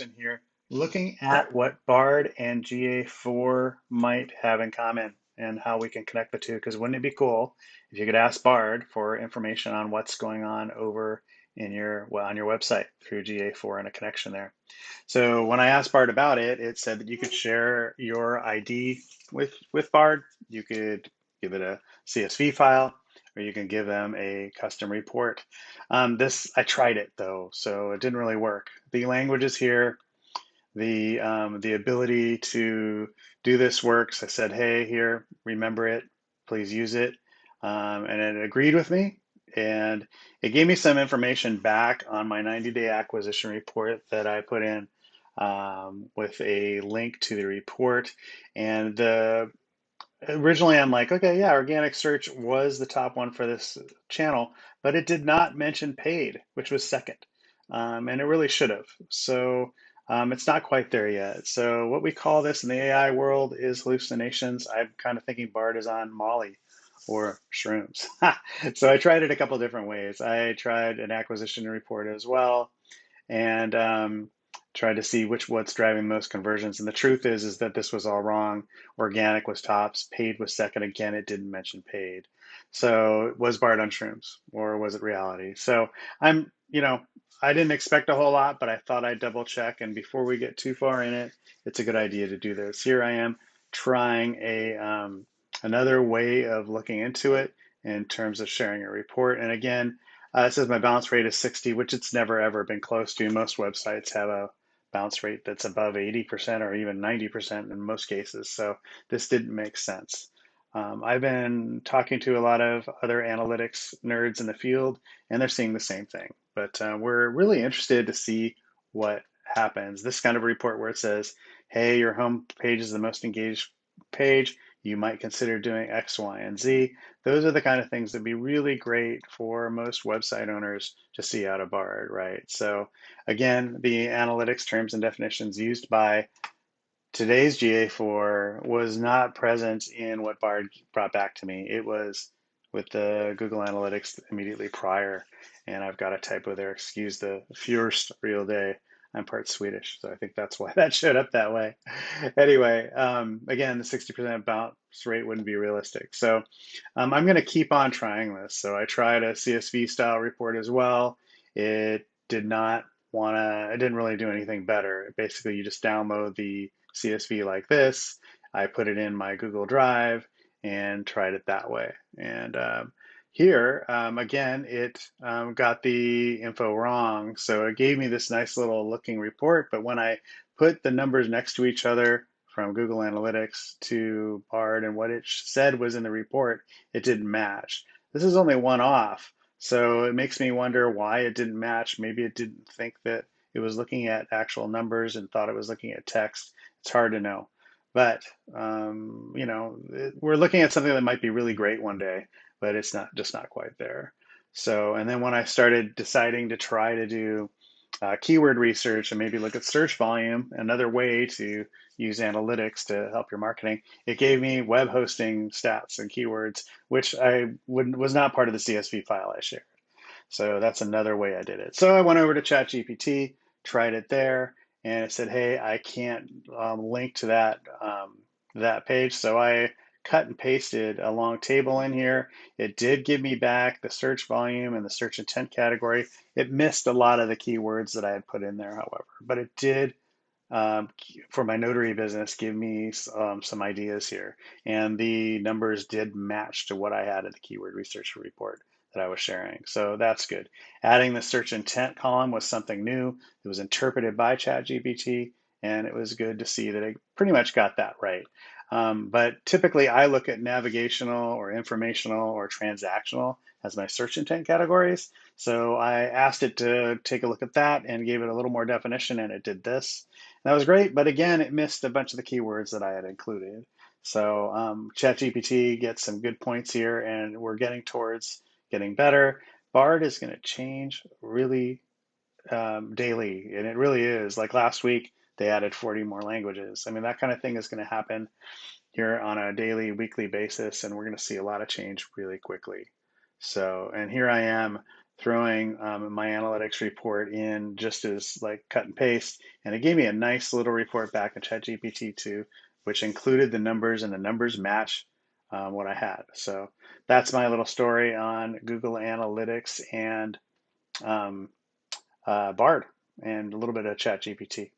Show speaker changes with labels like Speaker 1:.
Speaker 1: in here looking at what Bard and GA4 might have in common and how we can connect the two. Because wouldn't it be cool if you could ask Bard for information on what's going on over in your on your website through GA4 and a connection there. So when I asked Bard about it, it said that you could share your ID with Bard. You could give it a CSV file, or you can give them a custom report. I tried it though, so it didn't really work. The language is here. The ability to do this works. I said, hey, here, remember it, please use it. And it agreed with me. And it gave me some information back on my 90-day acquisition report that I put in with a link to the report. And originally I'm like, okay, yeah, organic search was the top one for this channel, but it did not mention paid, which was second. And it really should have. So it's not quite there yet. So what we call this in the AI world is hallucinations. I'm kind of thinking Bard is on Molly or Shrooms. So I tried it a couple different ways. I tried an acquisition report as well, and tried to see what's driving most conversions. And the truth is that this was all wrong. Organic was tops, paid was second. Again, it didn't mention paid. So was Bard on Shrooms or was it reality? So I didn't expect a whole lot, but I thought I'd double check. And before we get too far in it, it's a good idea to do this. Here I am trying another way of looking into it in terms of sharing a report. And again, it says my bounce rate is 60, which it's never ever been close to. Most websites have a bounce rate that's above 80% or even 90% in most cases. So this didn't make sense. I've been talking to a lot of other analytics nerds in the field, and they're seeing the same thing. But we're really interested to see what happens. This kind of report where it says, hey, your home page is the most engaged page, you might consider doing X, Y, and Z. Those are the kind of things that'd be really great for most website owners to see out of Bard, right? So again, the analytics terms and definitions used by today's GA4 was not present in what Bard brought back to me. It was with the Google Analytics immediately prior, and I've got a typo there. Excuse the first real day. I'm part Swedish, so I think that's why that showed up that way. Anyway, again, the 60% bounce rate wouldn't be realistic. So I'm going to keep on trying this. So I tried a CSV style report as well. It did not it didn't really do anything better. Basically, you just download the CSV like this. I put it in my Google Drive and tried it that way. And here, again, it got the info wrong. So it gave me this nice little looking report. But when I put the numbers next to each other from Google Analytics to Bard and what it said was in the report, it didn't match. This is only one off. So it makes me wonder why it didn't match. Maybe it didn't think that it was looking at actual numbers and thought it was looking at text. It's hard to know. But, we're looking at something that might be really great one day, but it's not quite there. So, and then when I started deciding to try to do keyword research and maybe look at search volume, another way to use analytics to help your marketing, it gave me web hosting stats and keywords, which was not part of the CSV file I shared. So that's another way I did it. So I went over to ChatGPT, tried it there, and it said, "Hey, I can't link to that page." So I cut and pasted a long table in here. It did give me back the search volume and the search intent category. It missed a lot of the keywords that I had put in there, however, but it did for my notary business give me some ideas here, and the numbers did match to what I had in the keyword research report that I was sharing. So that's good. Adding the search intent column was something new. It was interpreted by ChatGPT, and it was good to see that it pretty much got that right. But typically, I look at navigational or informational or transactional as my search intent categories. So I asked it to take a look at that and gave it a little more definition, and it did this. That was great, but again, it missed a bunch of the keywords that I had included. So ChatGPT gets some good points here, and we're getting towards getting better. Bard is going to change really daily, and it really is. Like last week, they added 40 more languages. I mean, that kind of thing is going to happen here on a daily, weekly basis, and we're going to see a lot of change really quickly. So, and here I am throwing my analytics report in just as like cut and paste, and it gave me a nice little report back in ChatGPT 2, which included the numbers, and the numbers match what I had. So that's my little story on Google Analytics and um, Bard and a little bit of ChatGPT.